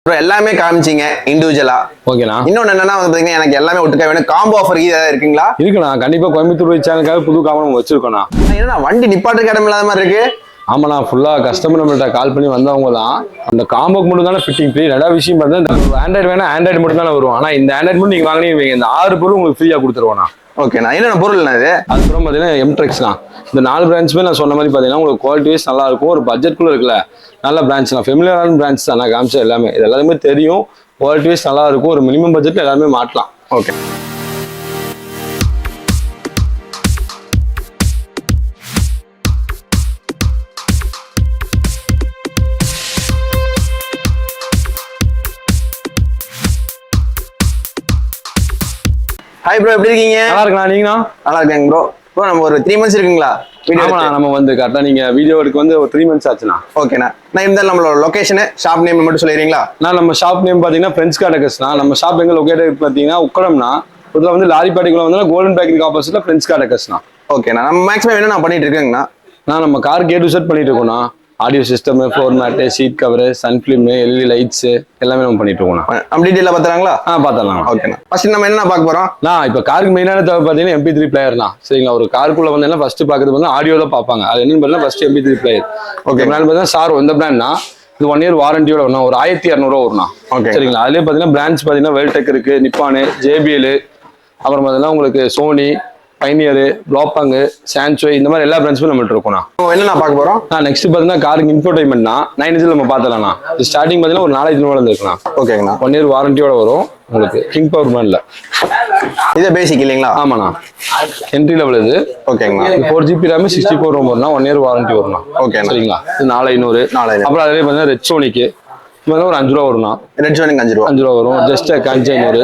Bro எல்லாமே காமிச்சிங்க இண்டிவிஜுவலா. ஓகேண்ணா. இன்னொன்னு என்னன்னா வந்து பாத்தீங்கன்னா எனக்கு எல்லாமே ஒட்டுக்கா வேணும். காம்போ ஆஃபர் ஏதாவது இருக்குங்களா? இருக்குண்ணா, கண்டிப்பா கோயம்புத்தூர் சேனலுக்காக புது காம்போ வச்சிருக்கோண்ணா. என்னன்னா வண்டி நிப்பாட்டுக்கு இடம் இல்லாத மாதிரி இருக்கு. ஆமாண்ணா, ஃபுல்லா கஸ்டமர் நம்மள்ட்ட கால் பண்ணி வந்தவங்க தான். அந்த காம்போக்கு மட்டும் தானே ஃபிட்டிங் ஃப்ரீ. ரெண்டாவது விஷயம் பார்த்தா ஆண்ட்ராய்டு வேணா ஆண்ட்ராய்டு மட்டும் தானே வரும். ஆனால் இந்த ஆண்ட்ராய்டு மட்டும் நீங்கள் வாங்கினீங்க, இந்த 6 பொருள் உங்களுக்கு ஃப்ரீயாக கொடுத்துருவோண்ணா. ஓகேண்ணா. என்னென்ன பொருள்ண்ணா இது? அதுக்கப்புறம் பார்த்தீங்கன்னா எம்ட்ரெக்ஸ்ண்ணா. இந்த 4 பிரான்ச்சுமே நான் சொன்ன மாதிரி பார்த்தீங்கன்னா உங்களுக்கு குவாலிட்டி வைஸ் நல்லா இருக்கும். ஒரு பட்ஜெட்குள்ளே இருக்குல்ல, நல்ல பிரான்ச்ண்ணா. ஃபெமிலியரான பிரான்ச் தான் நான் காமிச்சா எல்லாமே. இது எல்லாருமே தெரியும். குவாலிட்டி வைஸ் நல்லா இருக்கும். ஒரு மினிமம் பட்ஜெட்டில் எல்லாருமே மாட்டலாம். ஓகே. ஹாய் ப்ரோ, எப்படி இருக்கீங்க? நல்லா இருக்கலாம். நீங்கண்ணா? நல்லா இருக்கேங்க ப்ரோ. ப்ரோ நம்ம ஒரு 3 months இருக்குங்களா? ஆமாண்ணா, நம்ம வந்து கரெக்டாக நீங்கள் வீடியோ எடுக்க வந்து ஒரு 3 months ஆச்சுண்ணா. ஓகேண்ணா. நான் இருந்தாலும் நம்மளோட லொகேஷன் ஷாப் நேம் மட்டும் சொல்லிடுறீங்களா? நம்ம ஷாப் நேம் பார்த்தீங்கன்னா ஃப்ரெண்ட்ஸ் கார்டகஸ்ண்ணா. நம்ம ஷாப் எங்கே லொக்கேட் பார்த்தீங்கன்னா உக்கடம்னா. இதில் வந்து லாரிப்பாட்டிக்குள்ள வந்து கோல்டன் பேக்கரிக்கு ஆப்போசிட்ல ஃப்ரெண்ட்ஸ் கார்டகஸ்ண்ணா. ஓகேண்ணா. நம்ம மேக்ஸிமம் என்ன நான் பண்ணிட்டு இருக்கேங்கண்ணா, நம்ம கார் கேட் டு செட் பண்ணிட்டு இருக்கோம்ண்ணா. Audio system, floor mat, seat cover, sun film, LED lights எல்லாமே நம்ம பண்ணிட்டு இருக்கோம். நம்ம டீட்டெயிலாக பார்த்துறாங்களா? பார்த்துடலாம். ஓகேண்ணா. ஃபர்ஸ்ட் நம்ம என்ன பார்க்க போறோம்? இப்போ காருக்கு மெயினான தேவை பார்த்தீங்கன்னா MP3 பிளேயர்னா. சரிங்களா? ஒரு காருக்குள்ள வந்து ஃபர்ஸ்ட் பார்க்கறது வந்து ஆடியோ தான் பார்ப்பாங்க. அது என்னன்னு பார்த்தீங்கன்னா first MP3 player. Okay. Brand பார்த்தீங்கன்னா சார் இந்த பிராண்ட்னா இது 1 year வாரண்டியோட வரும். ஒரு 1200 வரும்ண்ணா. ஓகே. சரிங்களா? அதுலேயே பார்த்தீங்கன்னா பிராண்ட்ஸ் பார்த்தீங்கன்னா வெல்டெக் இருக்கு, நிப்பானு, JBL, அப்புறம் பார்த்தீங்கன்னா உங்களுக்கு சோனி, பைனியர், ப்ளோப்பாங்கு, சான்சோய், இந்த மாதிரி எல்லா பிரான்ச்சுமே நம்மள்ட்ட இருக்கும்ண்ணா. என்ன பார்க்க போறோம்? நெக்ஸ்ட் பார்த்தீங்கன்னா காருக்கு இன்ஃபோடைன்மெண்ட்னா 9 inch நம்ம பார்த்துலாம்ண்ணா. இது ஸ்டார்டிங் பார்த்தீங்கன்னா ஒரு 4500 இருக்குண்ணா. ஓகேங்கண்ணா. 1 year வாரண்டியோட வரும் உங்களுக்கு. கிங் பவர் பிராண்ட்ல இது பேசிக் இல்லைங்களா? ஆமாண்ணா, என்ட்ரி லெவல் இது. ஓகேங்கண்ணா. 4GB RAM 64 ROM வரும்ண்ணா. 1 year வாரண்டி வரும்ண்ணா. ஓகே. சரிங்களா? இது 4500. அப்புறம் அதிலே பார்த்தீங்கன்னா ரெட் சோனிக்கு ஒரு 5 ரூபா வரும்ண்ணா. ரெட் சோனிக்கு 5 ரூபா வரும். ஜஸ்ட் 500.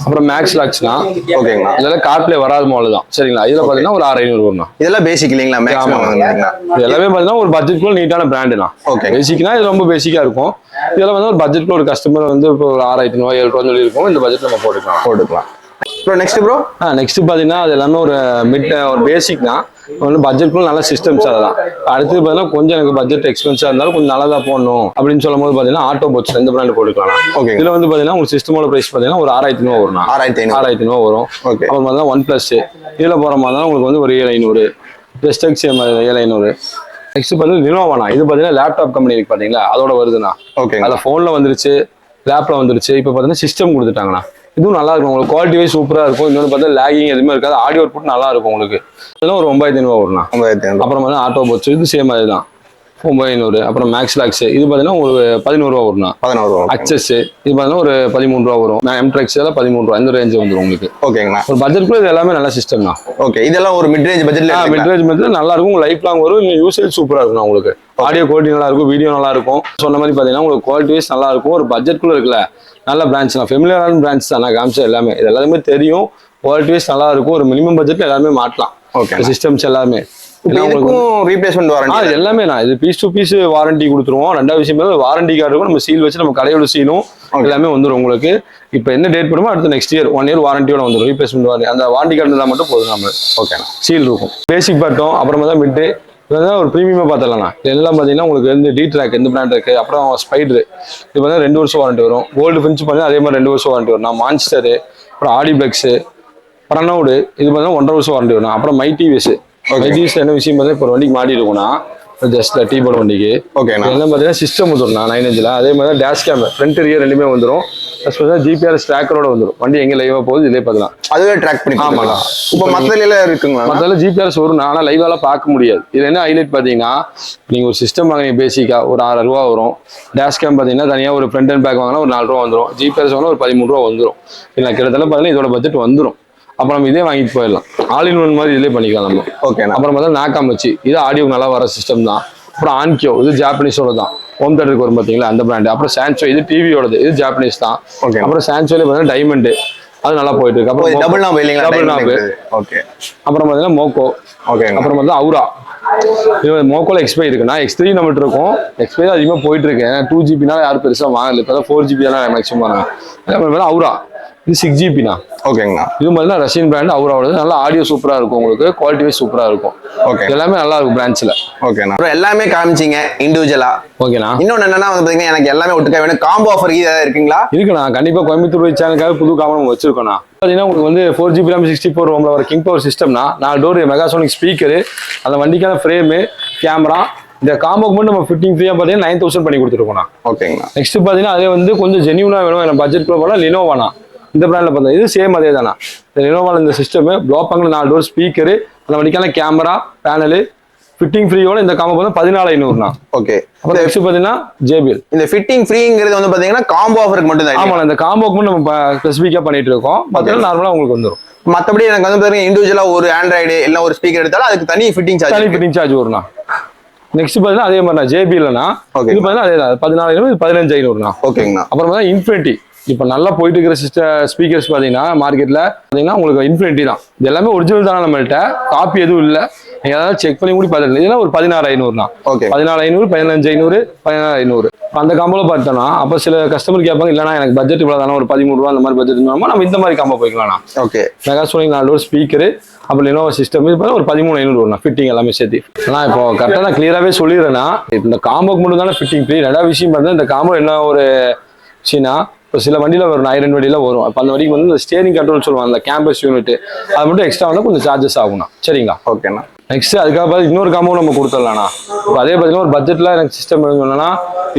அப்புறம் மேக்ஸ் லாக்ஸ்னா. ஓகேங்கண்ணா. இதெல்லாம் கார்ப்ளே வராது மாடல் தான். சரிங்களா? இதுல பார்த்தீங்கன்னா ஒரு 6500 வரும்ண்ணா. இதெல்லாம் பேசிக் இல்லைங்களா? எல்லாமே பார்த்தீங்கன்னா ஒரு பட்ஜெட்குள்ள நீட்டான பிராண்டுண்ணா. ஓகே. பேசிக்னா இது ரொம்ப பேசிக்கா இருக்கும். இதெல்லாம் வந்து ஒரு பட்ஜெட்ல ஒரு கஸ்டமர் வந்து இப்போ ஒரு 6500 700 சொல்லி இருக்கும். இந்த பட்ஜெட் நம்ம போட்டுக்கலாம். ப்ரோ நெக்ஸ்ட் ப்ரோ நெக்ஸ்ட் பார்த்தீங்கன்னா அது எல்லாமே ஒரு ஒரு பேசிக் தான். ஒன்று பட்ஜெட்குள்ள நல்ல சிஸ்டம்ஸ் அதெல்லாம். அடுத்து பார்த்தீங்கன்னா கொஞ்சம் எனக்கு பட்ஜெட் எக்ஸ்பென்ஸாக இருந்தாலும் கொஞ்சம் நல்லா தான் போடணும் அப்படின்னு சொல்லும் போது பார்த்தீங்கன்னா ஆட்டோ போட்ஸ் இந்த பிராண்ட் போட்டுக்கலாம். ஓகே. இதில் வந்து பார்த்தீங்கன்னா உங்களுக்கு சிஸ்டமோட ப்ரைஸ் பார்த்தீங்கன்னா ஒரு 6500 வரும். 6500 வரும். ஓகே. அப்புறம் பார்த்தீங்கன்னா OnePlus இதில் போகிற மாதிரி தான் உங்களுக்கு வந்து ஒரு 7500. Just X 7500. நெக்ஸ்ட் பார்த்தீங்கன்னா லினோவாண்ணா. இது பார்த்தீங்கன்னா லேப்டாப் கம்பெனி இருக்கு பார்த்தீங்களா, அதோட வருதுண்ணா. ஓகே. அதில் ஃபோனில் வந்துருச்சு, லேப்ல வந்துருச்சு. இப்போ பார்த்தீங்கன்னா சிஸ்டம் கொடுத்துட்டாங்கண்ணா. இதுவும் நல்லா இருக்கும். உங்களுக்கு குவாலிட்டி வைஸ் சூப்பராக இருக்கும். இன்னொன்று பார்த்தா லேகிங் எதுவுமே இருக்காது. ஆடியோ அவுட்புட் நல்லா இருக்கும் உங்களுக்கு. இதெல்லாம் ஒரு 9500 வரும்ண்ணா. 9500. அப்புறம் பார்த்தீங்கன்னா ஆட்டோ போட்ஸ் இது சேம் மாதிரி தான் 9500. அப்புறம் மேக்ஸ் லாக்ஸ் இது பார்த்தீங்கன்னா ஒரு 11 ரூபா வரும்ண்ணா. 11 ரூபா. அக்சஸ் இது பார்த்தீங்கன்னா ஒரு 13 ரூபா வரும். எம்ட்ரெக்ஸ் எல்லாம் 13 ரூபா. இந்த ரேஞ்ச் வந்துடும் உங்களுக்கு. ஓகேங்களா? ஒரு பட்ஜெட்குள்ள இது எல்லாமே நல்ல சிஸ்டம் தான். ஓகே. இதெல்லாம் ஒரு மிட் ரேஞ்ச் பட்ஜெட்ல நல்லா இருக்கும். லைஃப் லாங் வரும். யூசேஜ் சூப்பராக இருக்கும் உங்களுக்கு. ஆடியோ குவாலிட்டி நல்லா இருக்கும், வீடியோ நல்லா இருக்கும். சொன்ன மாதிரி பார்த்தீங்கன்னா உங்களுக்கு குவாலிட்டி வைஸ் நல்லா இருக்கும். ஒரு பட்ஜெட்குள்ள இருக்குல்ல, நல்ல பிரான்ச் தான். ஃபெமிலியரான பிரான்ச் தான் நான் காமிச்சா எல்லாமே. இது எல்லாருமே தெரியும். குவாலிட்டி வைஸ் நல்லா இருக்கும். ஒரு மினிமம் பட்ஜெட்ல எல்லாமே மாட்டலாம். ஓகே. சிஸ்டம்ஸ் எல்லாமே ரீப்ளேஸ்மெண்ட் வாரண்டி எல்லாமே நான் இது பீஸ் டு பீஸ் வாரண்டி கொடுத்துருவோம். ரெண்டாவது விஷயம் வாரண்டி கார்டு இருக்கும். நம்ம சீல் வச்சு நம்ம கடையோட சீலும் எல்லாமே வந்துடும் உங்களுக்கு. இப்போ என்ன டேட் போடுமோ அடுத்து நெக்ஸ்ட் இயர் 1 year வாரண்டியோட வந்துடும். ரீப்ளேஸ்மெண்ட் வாரண்டி அந்த வாரண்டி கார்டு இருந்தால் மட்டும் போதும் நம்ம. ஓகே. சீல் இருக்கும். பேசிக் பார்த்தோம். அப்புறமா தான் மிட்டு இதெல்லாம் ஒரு ப்ரீமியமாக பார்த்துடலாம்ண்ணா. எல்லாம் பார்த்தீங்கன்னா உங்களுக்கு வந்து டி ட்ராக் எந்த பிராண்ட் இருக்குது. அப்புறம் ஸ்பைடர் இது பார்த்தீங்கன்னா 2 வருஷம் வாரண்டி வரும். கோல்டு ஃபின்ச் பார்த்தீங்கன்னா அதே மாதிரி 2 வருஷம் வாரண்டி வரும். மான்ஸ்டரு, அப்புறம் ஆடிப்ளெக்ஸு, ப்ரனவுடு இது பார்த்தீங்கன்னா 1.5 வருஷம் வாரண்டி வரும். அப்புறம் மைடிவிஎஸ் என்ன விஷயம் பார்த்தா இப்போ ஒரு வண்டிக்கு மாடி இருக்கும்னா ஜஸ்ட் டீ போர்டு வண்டிக்கு. ஓகே. எல்லாம் பார்த்தீங்கன்னா சிஸ்டம் வந்துடும் 9 inch. அதே மாதிரி தான் டேஷ் கேம் ஃப்ரண்ட் ரியர் ரெண்டுமே வந்துடும். ஜிபிஆர்எஸ் ட்ராக்கரோட வந்துடும். வண்டி எங்கே லைவா போகுது இதே பார்க்கலாம். அதுவே ட்ராக் பண்ணி. ஆமாங்களா? இப்போ மற்றதுல இருக்குங்களா? மற்றதுல ஜிபிஆர்எஸ் வரும். ஆனால் லைவால பார்க்க முடியாது. இது என்ன ஹைலைட் பார்த்தீங்கன்னா நீங்கள் ஒரு சிஸ்டம் வாங்கினீங்க பேசிக்காக ஒரு 6 ரூபா வரும். டேஷ் கேம் பார்த்தீங்கன்னா தனியாக ஒரு ஃப்ரண்ட் அண்ட் பேக் வாங்கினா ஒரு 4 ரூபா வந்துடும். ஜிபிஆர்எஸ் வாங்கினா ஒரு 13 ரூபா வந்துடும். இல்லை கிட்டத்தட்ட பார்த்தீங்கன்னா இதோட பட்ஜெட் வந்துடும். அப்புறம் நம்ம இதே வாங்கிட்டு போயிடலாம். ஆல் இன் ஒன் மாதிரி இதுலேயே பண்ணிக்கலாம் நம்ம. ஓகே. அப்புறம் பார்த்தா நாக்காம் வச்சு இது ஆடியோ நல்லா வர சிஸ்டம் தான். அப்புறம் ஆன்கியோ இது ஜாப்பனீஸோட தான். ஹோம் தேட்டருக்கு வரும் பார்த்தீங்களா அந்த பிராண்டு. அப்புறம் சான்சோ இது டிவியோடது, இது ஜாப்பனீஸ் தான். ஓகே. அப்புறம் சான்சோல பார்த்தீங்கன்னா டைமண்டு அது நல்லா போயிட்டு இருக்கு. அப்புறம் டபுள் நாப். ஓகே. அப்புறம் பார்த்தீங்கன்னா மோக்கோ. ஓகே. அப்புறம் வந்து அவுரா இது மோக்கோல எக்ஸ்பை இருக்குன்னா X3 நம்மகிட்ட இருக்கும். எக்ஸ்பை அதிகமாக போயிட்டு இருக்கு. 2GB யாரும் பெருசாக வாங்கல. இப்போ 4GB தான் மேக்ஸிமம் வாங்க. அப்புறம் அவுரா இது 6GB. ஓகேங்கண்ணா. இது பார்த்தீங்கன்னா ரஷ்யன் பிராண்ட் அவரோட நல்லா ஆடியோ சூப்பரா இருக்கும் உங்களுக்கு, குவாலிட்டி வைஸ் சூப்பரா இருக்கும். ஓகே, எல்லாமே நல்லா இருக்கும் பிரான்ச்ல. ஓகேண்ணா. அப்புறம் எல்லாமே காமிச்சிங்க இண்டிவிஜுவலா. ஓகேண்ணா. இன்னொன்னு என்னன்னா வந்து பாத்தீங்கன்னா எனக்கு எல்லாமே ஒட்டுக்கா வேணும், காம்போ ஆஃபர் ஏதாவது இருக்குங்களா? இருக்குண்ணா, கண்டிப்பா கோயம்புத்தூர் சேனலுக்காக புது காம்போ வச்சிருக்கோண்ணா. பார்த்தீங்கன்னா உங்களுக்கு வந்து 4GB RAM 64 ROM வர கிங் பவர் சிஸ்டம்னா 4 டோர் மெகாசோனிக் ஸ்பீக்கரு, அந்த வண்டிக்கான ஃப்ரேமு, கேமரா, இந்த காம்போக்கு மட்டும் நம்ம ஃபிட்டிங் ஃப்ரீயா பார்த்தீங்கன்னா 9000 பண்ணி கொடுத்துருக்கோண்ணா. ஓகேங்கண்ணா. நெக்ஸ்ட் பார்த்தீங்கன்னா அதே வந்து கொஞ்சம் ஜென்யூனா வேணும் நம்ம பட்ஜெட் போல லினோவாண்ணா. இந்த பிராண்ட்ல பார்த்தா இது சேம் அதே தானா. இந்த லினோவால இந்த சிஸ்டம் ப்ளோப்பாங்கில் 4 டோர் ஸ்பீக்கரு, அந்த வண்டிக்கான கேமரா, பேனலு, ஃபிட்டிங் ஃப்ரீயோட இந்த காம்போ பார்த்தா 14500ண்ணா. ஓகே. அப்புறம் நெக்ஸ்ட் பார்த்தீங்கன்னா JBL. இந்த ஃபிட்டிங் ஃப்ரீங்கிறது வந்து பாத்தீங்கன்னா காம்போ ஆஃபருக்கு மட்டும் தான். ஆமா, இந்த காம்போக்கு மட்டும் நம்ம ஸ்பெசிஃபிக்கா பண்ணிட்டு இருக்கோம். பார்த்தீங்கன்னா நார்மலா உங்களுக்கு வந்துடும். மற்றபடி எனக்கு வந்து பாத்தீங்கன்னா இண்டிவிஜுவலா ஒரு ஆண்ட்ராய்டு இல்ல ஒரு ஸ்பீக்கர் எடுத்தாலும் அதுக்கு தனி ஃபிட்டிங் சார்ஜ், தனி ஃபிட்டிங் சார்ஜ் வரும்ண்ணா. நெக்ஸ்ட் பார்த்தீங்கன்னா அதே மாதிரி JBLண்ணா. இது பார்த்தீங்கன்னா அதே தான் 14500, 15500ண்ணா. ஓகேங்கண்ணா. அப்புறம் பார்த்தீங்கன்னா இன்ஃபினிட்டி. இப்போ நல்லா போயிட்டு இருக்கிற ஸ்பீக்கர்ஸ் பார்த்தீங்கன்னா மார்க்கெட்ல பார்த்தீங்கன்னா உங்களுக்கு இன்ஃபினிட்டி தான். இது எல்லாமே ஒரிஜினல் தானே, நம்மள்ட்ட காப்பி எதுவும் இல்லை. நீங்க ஏதாவது செக் பண்ணி கூட பார்த்துக்கலாம். இதெல்லாம் ஒரு 16500 தான். 14500, 15500, 16500. அந்த காம்போல பார்த்தோம்னா அப்போ சில கஸ்டமர் கேட்பாங்க, இல்லைனா எனக்கு பட்ஜெட் இவ்வளோ தானே, ஒரு 13 ரூபா அந்த மாதிரி பட்ஜெட் இருந்தாலும் நம்ம இந்த மாதிரி காம்போ போய்க்கலாம்ண்ணா. ஓகே. மெகாசோனிக் 4 டோர் ஸ்பீக்கரு, அப்புறம் லினோவா சிஸ்டம், இது பார்த்தா ஒரு 13500 வரும் ஃபிட்டிங் எல்லாமே சேர்த்து. ஆனால் இப்போ கரெக்டாக நான் கிளியராகவே சொல்லிடுறேன்னா, இந்த காம்போக்கு மட்டும் தானே ஃபிட்டிங் ஃப்ரீ. ரெண்டாவது விஷயம் பார்த்தா இந்த காம்போ என்ன ஒரு விஷயம்னா, இப்போ சில வண்டியில் வரும், ஐரன் வண்டியில் வரும். அப்போ அந்த வண்டிக்கு வந்து இந்த ஸ்டேரிங் கண்ட்ரோல் சொல்லுவாங்க, அந்த கேம்பஸ் யூனிட், அது மட்டும் எக்ஸ்ட்ரா வந்து கொஞ்சம் சார்ஜஸ் ஆகும்ண்ணா. சரிங்களா? ஓகேண்ணா. நெக்ஸ்ட் அதுக்காக பார்த்து இன்னொரு காம்போ நம்ம கொடுத்துடலாம்ண்ணா. இப்போ அதே பார்த்தீங்கன்னா ஒரு பட்ஜெட்டில் எனக்கு சிஸ்டம் சொன்னோன்னா,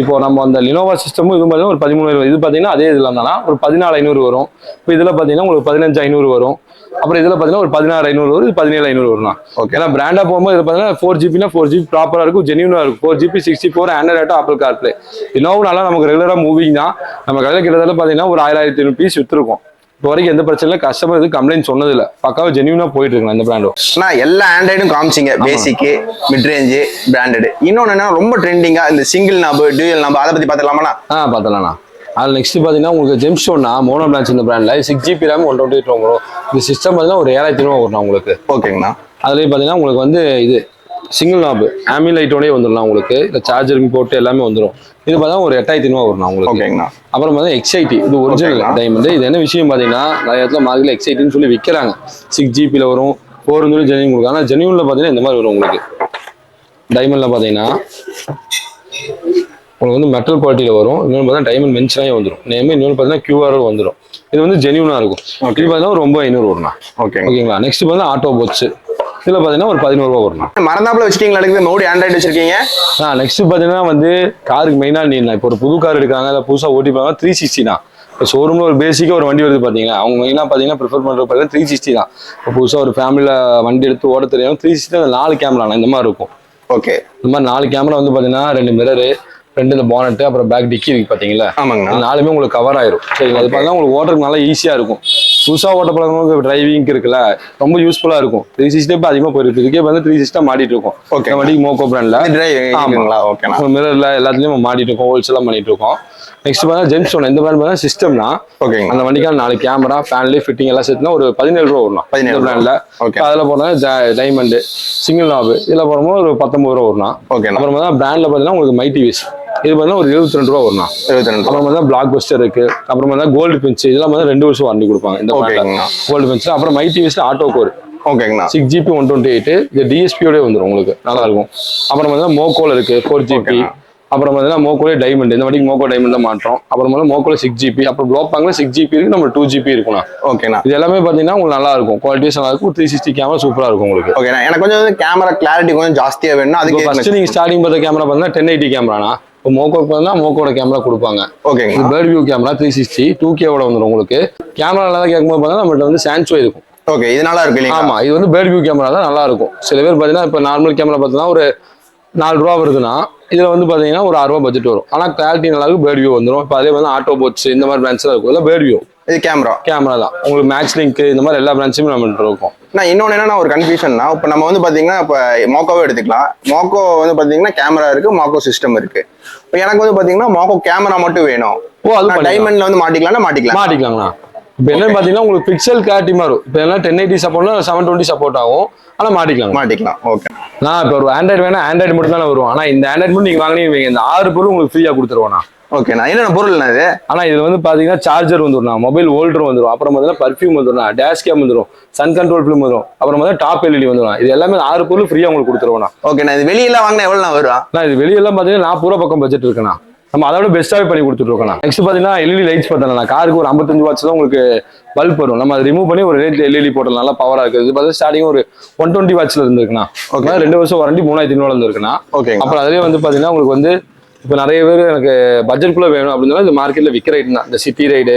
இப்போ நம்ம அந்த லினோவா சிஸ்டமும் இது பார்த்தீங்கன்னா ஒரு 13,000. இது பார்த்தீங்கன்னா அதே இதில் இருந்தாலும் ஒரு 14500 வரும். இப்போ இதில் பார்த்தீங்கன்னா உங்களுக்கு 15500 வரும். அப்புறம் இதில் பார்த்தீங்கன்னா ஒரு 16500 வரும். இது 17500 வரும்ண்ணா. ஓகே. ஏன்னா பிராண்டாக போகும்போது இது பார்த்தீங்கன்னா 4GB 4GB ப்ராப்பராக இருக்கும், ஜென்யூனாக இருக்கும். 4GB 64 Android apple CarPlay. இன்னும் நல்லா நமக்கு ரெகுலராக மூவிங் தான். நம்ம கடையில் கிட்டத்தட்ட பார்த்தீங்கன்னா ஒரு 1500 பீஸ் விற்றுருக்கோம். இப்போ வரைக்கும் எந்த பிரச்சனை இல்லை, கஸ்டமர் இது கம்ப்ளைண்ட் சொன்னதில்லை. பக்காவே ஜென்யூனா போயிட்டு இருக்கலாம் இந்த பிராண்டோ. எல்லா ஆண்ட்ராய்டும் காமிச்சிங்க, பேசிக், மிட் ரேஞ்சு, பிராண்டட். இன்னொன்று என்ன ரொம்ப ட்ரெண்டிங்கா இந்த சிங்கிள் நாபு, டியூயல் நாபு, அதை பத்தி பார்த்துலாமா? பார்த்துலாம்ண்ணா. அதில் நெக்ஸ்ட் பார்த்தீங்கன்னா உங்களுக்கு ஜெம்ஸ்டோன்னா மோனோ பிரான்ச் இந்த பிராண்டில் 6GB RAM 128 ROM வரும். இந்த சிஸ்டம் பார்த்தீங்கன்னா ஒரு 7500 வரும் உங்களுக்கு. ஓகேங்கண்ணா. அதுலேயே பார்த்தீங்கன்னா உங்களுக்கு வந்து இது சிங்கிள் நாபு ஆமிலைட்டோடய வந்துடலாம் உங்களுக்கு. இந்த சார்ஜருக்கு போட்டு எல்லாமே வந்துடும். இது பார்த்தா ஒரு 8500 வரும் உங்களுக்கு. ஓகேங்கண்ணா. அப்புறம் பார்த்தா XIT, இது ஒரிஜினல் டைமண்ட். இது என்ன விஷயம் பார்த்தீங்கன்னா நிறைய இடத்துல மார்க்கெட்டில் XITன்னு சொல்லி விற்கிறாங்க. 6GB வரும், 4 ஜென்யூன் கொடுக்கும். ஆனால் ஜென்யூனில் பார்த்தீங்கன்னா இந்த மாதிரி வரும் உங்களுக்கு. டைமண்டில் பார்த்தீங்கன்னா உங்களுக்கு வந்து மெட்டல் குவாலிட்டியில் வரும். இன்னொன்று பார்த்தா டைமண்ட் மென்ஷனாகவே வந்துடும் நேம். இன்னொன்று பார்த்தீங்கன்னா QR வந்துடும். இது வந்து ஜென்யூனாக இருக்கும். இது பார்த்தீங்கன்னா ஒரு 9500 வரும்ண்ணா. ஓகேங்களா. நெக்ஸ்ட் பார்த்தீங்கன்னா ஆட்டோ போட்ஸ். இதில் பார்த்தீங்கன்னா ஒரு 11 ரூபா வரும். மறந்தாப்புல வச்சுட்டீங்களா மோடி ஆண்ட்ராய்டு வச்சிருக்கீங்க? நெக்ஸ்ட் பார்த்தீங்கன்னா வந்து காருக்கு மெயினாக நீங்க இப்போ ஒரு புது கார் எடுக்கிறாங்க, இல்லை புதுசாக ஓட்டி போவாங்க, 360 தான். இப்போ ஷோரூமில் ஒரு பேசிக்காக ஒரு வண்டி வருது பார்த்தீங்கன்னா, அவங்க மெயினாக பார்த்தீங்கன்னா ப்ரிஃபர் பண்ணுறது பார்த்தீங்கன்னா 360 தான். இப்போ புதுசாக ஒரு ஃபேமிலியில் வண்டி எடுத்து ஓட தெரியும் 360 அந்த 4 கேமரா இந்த மாதிரி இருக்கும். ஓகே. இந்த மாதிரி 4 கேமரா வந்து பார்த்தீங்கன்னா 2 மிரரு, 2 இந்த பானட்டு, அப்புறம் பேக் டிக்கி இருக்கு பார்த்தீங்களா? ஆமாங்க. 4மே உங்களுக்கு கவர் ஆயிரும். சரிங்களா? அது பார்த்தா உங்களுக்கு ஓட்டுறதுக்கு நல்லா ஈஸியாக இருக்கும். புதுசாக ஓட்ட பழகிறவங்களுக்கு டிரைவிங்க்கு இருக்குல்ல, ரொம்ப யூஸ்ஃபுல்லாக இருக்கும். 360 இப்போ அதிகமாக போயிருக்கு. இதுக்கே வந்து 360 மாட்டிட்டு இருக்கும். ஓகே. வண்டிக்கு மோக்கோ பிராண்ட்ல ஆமாங்களா? ஓகே. மிரர்ல எல்லாத்துலேயும் மாட்டிட்டு இருக்கோம், ஹோல்சேலாக பண்ணிட்டு இருக்கோம். நெக்ஸ்ட் பார்த்தா ஜென்ஸ்டோன். இந்த பிராண்ட் பார்த்தா சிஸ்டம்னா ஓகே. அந்த வண்டிக்கான 4 கேமரா, ஃபேன்லி, ஃபிட்டிங் எல்லாம் சேர்த்துனா ஒரு 17 ரூபா வரும். 17 பிராண்ட்ல. ஓகே. அதில் போனா டைமண்ட், சிங்கிள் நாபு, இதில் போகும்போது ஒரு 19 ரூபா வரும். ஓகே. அப்புறம் பார்த்தா பிராண்ட்ல பார்த்தீங்கன்னா உங்களுக்கு மைடிவிஸ், இது பார்த்தா ஒரு 22 ரூபா வரும். 22. அப்புறம் பார்த்தா பிளாக் பஸ்டர் இருக்கு. அப்புறம் பார்த்தா கோல்டு பெஞ்ச், இதெல்லாம் வந்து 2 வருஷம் வாரண்டி கொடுப்பாங்க இந்த கோல்டு பெஞ்ச். அப்புறம் மைடிவிஸ்ல ஆட்டோ கோர். ஓகேங்களா. 6GB 128, இது DSP-யோட வந்துடும் உங்களுக்கு, நல்லா இருக்கும். அப்புறம் பார்த்தா மோக்கோல இருக்கு 4GB. அப்புறம் பார்த்தீங்கன்னா மோக்கோலே டைமண்ட், இந்த வண்டிக்கு மோக்கோ டைமண்ட் தான் மாற்றோம். அப்புறம் மோக்கோல 6GB, அப்புறம் ப்ளோப்பாங்ல 6GB இருக்கு, நம்ம 2GB இருக்குண்ணா. ஓகேண்ணா. இது எல்லாமே பார்த்தீங்கன்னா உங்களுக்கு நல்லா இருக்கும், குவாலிட்டிஸ் நல்லா இருக்கும். 360 கேமரா சூப்பரா இருக்கும் உங்களுக்கு. ஓகேண்ணா. எனக்கு கொஞ்சம் வந்து கேமரா கிளாரிட்டி கொஞ்சம் ஜாஸ்தியாக வேணும். அதுக்கு ஃபர்ஸ்ட் நீங்க ஸ்டார்டிங் பார்த்த கேமரா பார்த்தீங்கன்னா 1080 கேமரானா. இப்போ மோக்கோக்கு பார்த்தீங்கன்னா மோக்கோட கேமரா கொடுப்பாங்க. ஓகேங்க. இது பேர்ட் வியூ கேமரா 360 2K-ஓட வந்துடும் உங்களுக்கு. கேமரா நல்லா கேட்கும்போது பார்த்தீங்கன்னா நம்மள்ட்ட வந்து சான்சோ இருக்கும். ஓகே. இது நல்லா இருக்கு இல்லையா? ஆமா, இது வந்து பேர்ட் வியூ கேமரா தான் நல்லா இருக்கும். சில பேர் பார்த்தீங்கன்னா இப்போ நார்மல் கேமரா பார்த்தீங்கன்னா ஒரு 4 ரூபா வருதுன்னா, இதுல வந்து பாத்தீங்கன்னா ஒரு 6 ரூபா பட்ஜெட் வரும். ஆனா குவாலிட்டி நல்லா இருக்கும், பேர்ட் வியூ வந்துடும். இப்போ அதே வந்து ஆட்டோ போட்ஸ் இந்த மாதிரி பிரான்ச்லாம் இருக்கும். இல்லை பேர்ட் வியூ, இது கேமரா தான் உங்களுக்கு. மேட்ச் லிங்க் இந்த மாதிரி எல்லா பிரான்ச்சுமே நம்மள்ட்ட இருக்கும். நான் இன்னொன்று என்னன்னா ஒரு கன்ஃபியூஷன்னா, இப்போ நம்ம வந்து பாத்தீங்கன்னா இப்போ மோக்கோவே எடுத்துக்கலாம். மோக்கோ வந்து பாத்தீங்கன்னா கேமரா இருக்கு, மோக்கோ சிஸ்டம் இருக்கு. இப்போ எனக்கு வந்து பாத்தீங்கன்னா மோக்கோ கேமரா மட்டும் வேணும். ஓ, அது டைமண்ட்ல வந்து மாட்டிக்கலாம்னா இப்போ என்னன்னு பாத்தீங்கன்னா உங்களுக்கு பிக்சல் கிளாரிட்டி மாறும். இப்போ எல்லாம் 1080 சப்போர்ட்னா 720 சப்போர்ட் ஆகும். ஆனா மாட்டிக்கலாம். ஓகே. நான் இப்போ ஒரு ஆண்ட்ராய்டு வேணா ஆண்ட்ராய்டு மட்டும் தானே வரும். ஆனா இந்த ஆண்ட்ராய்டு மட்டும் நீங்க வாங்கினீங்க இந்த 6 பொருள் உங்களுக்கு ஃப்ரீயா கொடுத்துருவோம். ஓகேண்ணா என்னென்ன பொருள்ண்ணா இது? ஆனா இதுல வந்து பாத்தீங்கன்னா சார்ஜர் வந்துடும், மொபைல் ஹோல்டர் வந்துடும், அப்புறம் பார்த்தீங்கன்னா பர்ஃபியூம் வந்துடும், டேஷ் கேம் வந்துடும், சன் கண்ட்ரோல் ஃபிலிம் வந்துடும், அப்புறம் பார்த்தீங்கன்னா டாப் எல்இடி வந்துடும். இது எல்லாமே 6 பொருள் ஃப்ரீயா உங்களுக்கு கொடுத்துருவோம்ண்ணா. ஓகேண்ணா இது வெளியெல்லாம் வாங்கினா எவ்வளோ வரும்? இது வெளியெல்லாம் பாத்தீங்கன்னா 40 ரூபா பக்கம் பட்ஜெட் இருக்குண்ணா. நம்ம அதோட பெஸ்ட்டாவே பண்ணி கொடுத்துட்டு இருக்கோம். நெக்ஸ்ட் பாத்தீங்கன்னா எல்இடி லைட்ஸ் பார்த்தோம்னா காருக்கு ஒரு 55 வாட்ஸ் தான் உங்களுக்கு பல்ப் வரும். நம்ம அதை ரிமூவ் பண்ணி ஒரு ரேட் எல்இடி போட்டோம், நல்லா பவரா இருக்கு. இது பார்த்தா ஸ்டார்டிங் ஒரு 120 வாட்ஸ்ல இருந்துருக்குண்ணா. ஓகே 2 வருஷம் வாரண்டி 3500 இருந்துருக்குண்ணா. ஓகே அப்புறம் அதுலேயே வந்து பாத்தீங்கன்னா உங்களுக்கு வந்து இப்போ நிறைய பேர் எனக்கு பட்ஜெட்குள்ள வேணும் அப்படின்னா இந்த மார்க்கெட்ல விற்கிற ரைடு தான். இந்த சிட்டி ரைடு,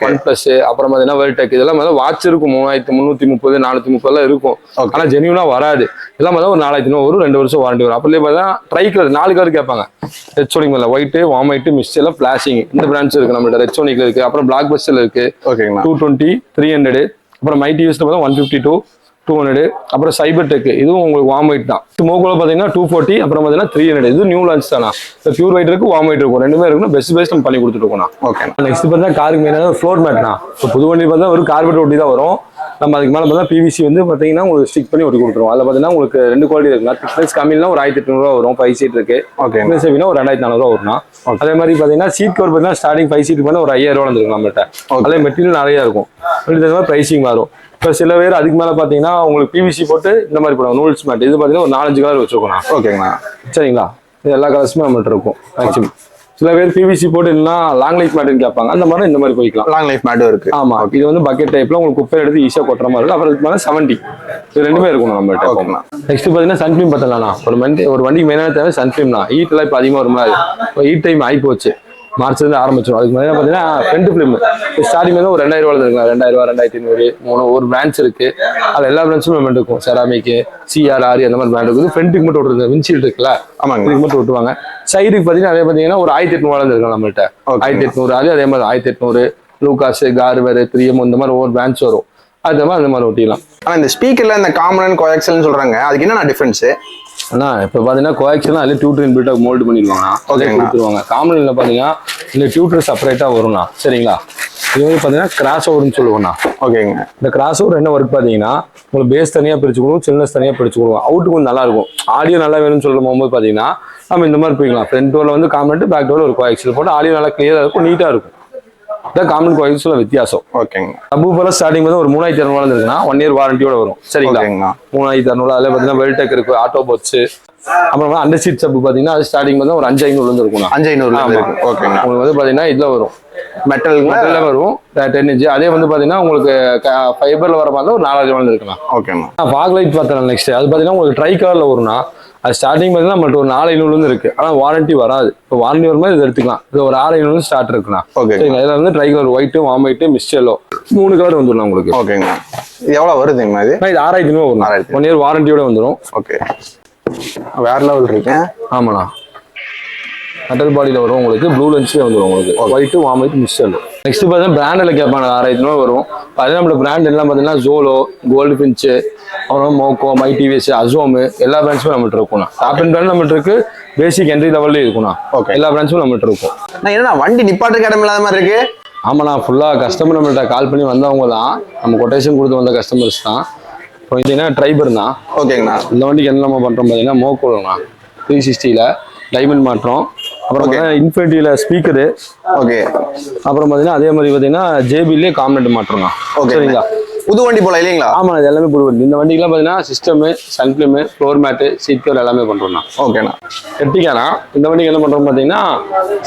ஒன் பிளஸ், அப்புறம் பார்த்தீங்கன்னா வேர்ல்டெக் இதெல்லாம் வாட்ச் இருக்கும் 3330 430 இருக்கும். ஆனால் ஜென்யூனா வராது. எல்லாம் ஒரு 4500 வரும், 2 வருஷம் வாரண்டி வரும். அப்படியே பார்த்தா ட்ரை கலர் 4 கலர் கேட்பாங்க. ரெட் சோனிக் மேல ஒயிட், வார்ம் ஒயிட், மிஸ்ட் எல்லாம் ஃபிளாஷிங் இந்த பிராண்ட்ஸ் இருக்கு நம்மள்ட்ட. ரெட் சோனிக்ல இருக்கு, அப்புறம் பிளாக் பஸ்டர்ல இருக்கு. ஓகேங்களா 220 300, அப்புறம் மைடிவிஸ்ல பார்த்தா 152 200, அப்புறம் சைபர் டெக் இதுவும் உங்களுக்கு வார்ம் ஒயிட் தான். மோகோல பார்த்தீங்கன்னா 240, அப்புறம் பார்த்தீங்கன்னா 300. இது நியூ லான்ச் தானா. பியூர் ஒயிட் இருக்கு, வார்ம் ஒயிட் இருக்கும், ரெண்டுமே இருக்கும். பெஸ்ட் நம்ம பண்ணி கொடுத்துட்டு இருக்கோம். ஓகே நெக்ஸ்ட் பார்த்தா காருக்கு மெயினான ஃப்ளோர் மேட்னா. இப்போ புது வண்டி பார்த்தா ஒரு கார்பெட் ஒட்டி தான் வரும். நம்ம அதுக்கு மேலே பார்த்தா பிவிசி வந்து பார்த்தீங்கன்னா உங்களுக்கு ஸ்டிக் பண்ணி ஒட்டி கொடுத்துருவோம். அதில் பார்த்தீங்கன்னா உங்களுக்கு 2 குவாலிட்டி இருக்குன்னா திக்னஸ் கம்மினா ஒரு 1800 வரும், 5 சீட் இருக்கு. ஓகே திக்னஸ் எப்படின்னா ஒரு 2400 வரும்னா. அதே மாதிரி பார்த்தீங்கன்னா சீட் கவர் பார்த்தீங்கன்னா ஸ்டார்டிங் 5 சீட் பண்ண ஒரு 5000 வந்துருக்கும் நம்மகிட்ட. அதே மெட்டீரியல் நிறைய இருக்கும், மாதிரி ப்ரைசிங் மாறும். இப்போ சில பேர் அதுக்கு மேலே பார்த்தீங்கன்னா உங்களுக்கு பிவிசி போட்டு இந்த மாதிரி போடுவாங்க நூல்ஸ் மேட். இது பார்த்தீங்கன்னா ஒரு 4-5 கலர் வச்சுருக்கோம். ஓகேங்களா சரிங்களா. இது எல்லா கலர்ஸுமே நம்மகிட்ட இருக்கும் மேக்ஸிமம். சில பேர் பிவிசி போட்டு இல்லைன்னா லாங் லைஃப் மேட்னு கேட்பாங்க. அந்த மாதிரி இந்த மாதிரி போய்க்கலாம். லாங் லைஃப் மேட்டும் இருக்கு. ஆமா இது வந்து பக்கெட் டைப்ல உங்களுக்கு குப்பை எடுத்து ஈஸியாக கொட்டுற மாதிரி இருக்கும். அப்புறம் இதுக்கு மேலே 70 இது ரெண்டுமே இருக்கணும் நம்மகிட்ட. நெக்ஸ்ட் பார்த்தீங்கன்னா சன்ஃபிலிம் பார்த்தலாம்ண்ணா. ஒரு வண்டிக்கு மெயினான தேவை சன்ஃபிலிம் தான். ஹீட் எல்லாம் இப்போ அதிகமாக வரும்னா இப்போ ஹீட் டைம் ஆகி போச்சு, மார்ச்லேருந்து ஆரம்பிச்சிடும். அதுக்கு மேலே பார்த்தீங்கன்னா ஃப்ரண்ட் ஃபிலிம் ஸ்டார்டிங் வந்து ஒரு 2000 இருக்குங்களா, 2000 2500 3 ஒரு பிராண்ட்ஸ் இருக்கு. அது எல்லா பிராண்ட்ஸும் நம்ம இருக்கும். செராமிக்கு, CR அந்த மாதிரி பிராண்ட் இருக்குது. ஃப்ரண்ட்டுக்கு மட்டும் விட்டுருங்க, விண்ட்ஷீல்டு இருக்குல்ல ஆமாங்க இதுக்கு மட்டும் விட்டுவாங்க. சைடுக்கு பார்த்தீங்கன்னா அதே பார்த்தீங்கன்னா ஒரு 1800 இருக்கு நம்மள்ட்ட. 1800 அதே மாதிரி 1800 லூகாஸ், கார்வர், 3M இந்த மாதிரி ஒவ்வொரு பிராண்ட்ஸ் வரும். அது மாதிரி அந்த மாதிரி ஒட்டிடலாம். ஆனால் இந்த ஸ்பீக்கர்ல இந்த காமன் கோஆக்சல்னு சொல்றாங்க, அதுக்கு என்னென்ன டிஃபரன்ஸ்? அண்ணா இப்போ பார்த்தீங்கன்னா கோஆக்சல் அதில் டியூட்டர் இன்பில்ட்டாக மோல்டு பண்ணிடுவாங்க. ஓகே கொடுத்துருவாங்க. காமனில் பார்த்தீங்கன்னா இந்த டியூட்டர் செப்பரேட்டாக வரும்ண்ணா. சரிங்களா. இது வந்து பார்த்தீங்கன்னா கிராஸ் ஓவர்னு சொல்லுவோம்ண்ணா. ஓகேங்க இந்த கிராஸ் ஓவர் என்ன ஒர்க் பார்த்தீங்கன்னா உங்களுக்கு பேஸ் தனியாக பிரிச்சு கொடுக்கும், சில்னஸ் தனியாக பிரிச்சு கொடுக்கும். அவுட்டு கொஞ்சம் நல்லா இருக்கும். ஆடியோ நல்லா வேணும்னு சொல்லும் போகும்போது பார்த்தீங்கன்னா நம்ம இந்த மாதிரி போய்க்கலாம். ஃப்ரண்ட் டோரில் வந்து காமன், பேக் டோரில் ஒரு கோஆக்சல் போட்டு ஆடியோ நல்லா கிளியராக இருக்கும், நீட்டாக இருக்கும். இதான் காமன் கோஆக்சல் வித்தியாசம். ஓகேங்க சப்பூஃபர் ஸ்டார்டிங் வந்து ஒரு 3200 இருக்குன்னா 1 இயர் வாரண்டியோட வரும். சரிங்களா 3600. அதில் பார்த்தீங்கன்னா வெல்டெக் இருக்கு, ஆட்டோ போட்ஸ், அப்புறம் அண்டர் சீட் சப்பு பார்த்தீங்கன்னா அது ஸ்டார்டிங் வந்து ஒரு 5500 இருக்கும். 5500 ஓகேங்க. உங்களுக்கு வந்து பார்த்தீங்கன்னா இதில் வரும் மெட்டல்ல வரும் 10 இன்ச். அதே வந்து பார்த்தீங்கன்னா உங்களுக்கு ஃபைபர்ல வர மாதிரி ஒரு 4000 இருக்கலாம். ஓகேண்ணா ஃபாக் லைட் பார்த்தேன் நெக்ஸ்ட். அது பார்த்தீங்கன்னா உங்களுக்கு ட்ரை கலர்ல வரும்னா அது ஸ்டார்டிங் பார்த்தீங்கன்னா நம்மள்ட்ட ஒரு 4500 இருக்கு. ஆனால் வாரண்டி வராது. இப்போ வாரண்டி வரும்போது இது எடுத்துக்கலாம். இது ஒரு 6500 ஸ்டார்ட் இருக்குண்ணா. ஓகே இதில் வந்து tri colour white, warm white, mist yellow 3 colour வந்துடும் உங்களுக்கு. ஓகேங்க இது எவ்வளோ வருதுங்கண்ணா? இது 6500 வரும். 1 இயர் வாரண்டியோட வந்துடும். ஓகே வேற லெவல் இருக்கேன். ஆமாண்ணா மெட்டல் பாடியில் வரும் உங்களுக்கு. ப்ளூ லென்ஸ்லேயே வந்துடும் உங்களுக்கு. White, warm white, mist yellow. Next பார்த்தீங்கன்னா பிராண்டில் கேட்பாங்க 6500 வரும். அதே நம்மளோட பிராண்ட் எல்லாம் பார்த்தீங்கன்னா ஜோலோ, கோல்டு பின்ச், அப்புறம் மோக்கோ, மை டிவிஎஸ், அசோமு எல்லா பிராண்ட்ஸுமே நம்மகிட்ட இருக்கும்ண்ணா. டாப் அண்ட் பிராண்ட் நம்மகிட்ட இருக்கு, பேசிக் என்ட்ரி லெவல்லையும் இருக்கும்ண்ணா. ஓகே எல்லா பிராண்ட்ஸும் நம்மகிட்ட இருக்கும். என்னன்னா வண்டி நிப்பாட்டுக்கு இடம் இல்லாத மாதிரி இருக்கு. ஆமாண்ணா ஃபுல்லாக கஸ்டமர் நம்மள்ட்ட கால் பண்ணி வந்தவங்க தான், நம்ம கொட்டேஷன் கொடுத்து வந்த கஸ்டமர்ஸ் தான். இப்போ பார்த்தீங்கன்னா ட்ரைபர் தான். ஓகேங்கண்ணா இந்த வண்டிக்கு என்ன நம்ம பண்ணுறோம் பார்த்தீங்கன்னா மோக்கோண்ணா 360ல டைமண்ட் மாற்றோம். அப்புறம் இன்ஃபினிட்டியில ஸ்பீக்கரு. ஓகே அப்புறம் பார்த்தீங்கன்னா அதே மாதிரி பார்த்தீங்கன்னா ஜேபிலே காம்பனண்ட் மாற்றோம்ண்ணா. சரிங்களா புது வண்டி போல இல்லைங்களா? ஆமா இது எல்லாமே புது வண்டி. இந்த வண்டிக்கெல்லாம் பார்த்தீங்கன்னா system, sun film, floor mat, seat cover எல்லாமே பண்ணுறோம்ண்ணா. ஓகேண்ணா எட்டிக்கானா இந்த வண்டிக்கு என்ன பண்ணுறோம் பார்த்தீங்கன்னா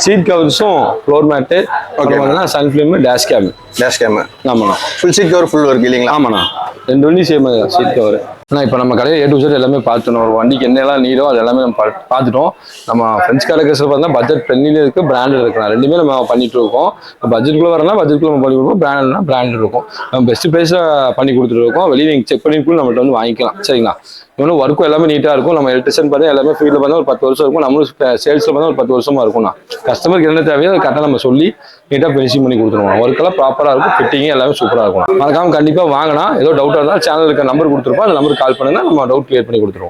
சீட் கவர்ஸும், ஃப்ளோர் மேட்டு, பார்த்தீங்கன்னா சன்ஃபிலிமு, டேஷ் கேம். ஆமாண்ணா full seat cover full work இல்லைங்களா? ஆமாண்ணா 2 வண்டி சேம் சீட் கவர். ஆனால் இப்போ நம்ம கடையில் A to Z எல்லாமே பார்த்துட்டோம். ஒரு வண்டிக்கு என்னெல்லாம் நீடோ அது எல்லாமே நம்ம பார்த்துட்டோம். நம்ம ஃப்ரெண்ட்ஸ் கடைக்கஸில் பார்த்தா பட்ஜெட் ஃப்ரெண்ட்லியும் இருக்குது, பிராண்டட் இருக்கலாம். ரெண்டுமே நம்ம பண்ணிட்டு இருக்கோம். பட்ஜெட்டுக்குள்ளே வரலாம், பட்ஜெட்டுக்குள்ள நம்ம பண்ணி கொடுப்போம். பிராண்ட்னா பிராண்டட் இருக்கும். நம்ம பெஸ்ட் ப்ரைஸில் பண்ணி கொடுத்துட்டு இருக்கோம். வெளியே நீங்கள் செக் பண்ணி கூட நம்மள்ட்ட வந்து வாங்கிக்கலாம். சரிங்களா இன்னும் ஒர்க்கும் எல்லாமே நீட்டாக இருக்கும். நம்ம எலக்ட்ரிஷன் பார்த்தா எல்லாமே ஃபீல்டில் பார்த்தா ஒரு 10 வருஷம் இருக்கும். நம்மளும் சேல்ஸில் பார்த்தா ஒரு 10 வருஷமா இருக்கும்ண்ணா. கஸ்டமருக்கு என்ன தேவையோ அதை கரெக்டாக நம்ம சொல்லி நீட்டாக ஃபினிஷிங் பண்ணி கொடுத்துருவோம். ஒர்க்கெல்லாம் ப்ராப்பராக இருக்கும், ஃபிட்டிங் எல்லாமே சூப்பராக இருக்கும். மறக்காம கண்டிப்பாக வாங்கினா ஏதோ டவுட்டாக இருந்தால் சேனலுக்கு நம்பர் கொடுத்துருப்போம். அந்த நம்பருக்கு கால் பண்ணுங்க, நம்ம டவுட் கிளியர் பண்ணி கொடுத்துருவோம்.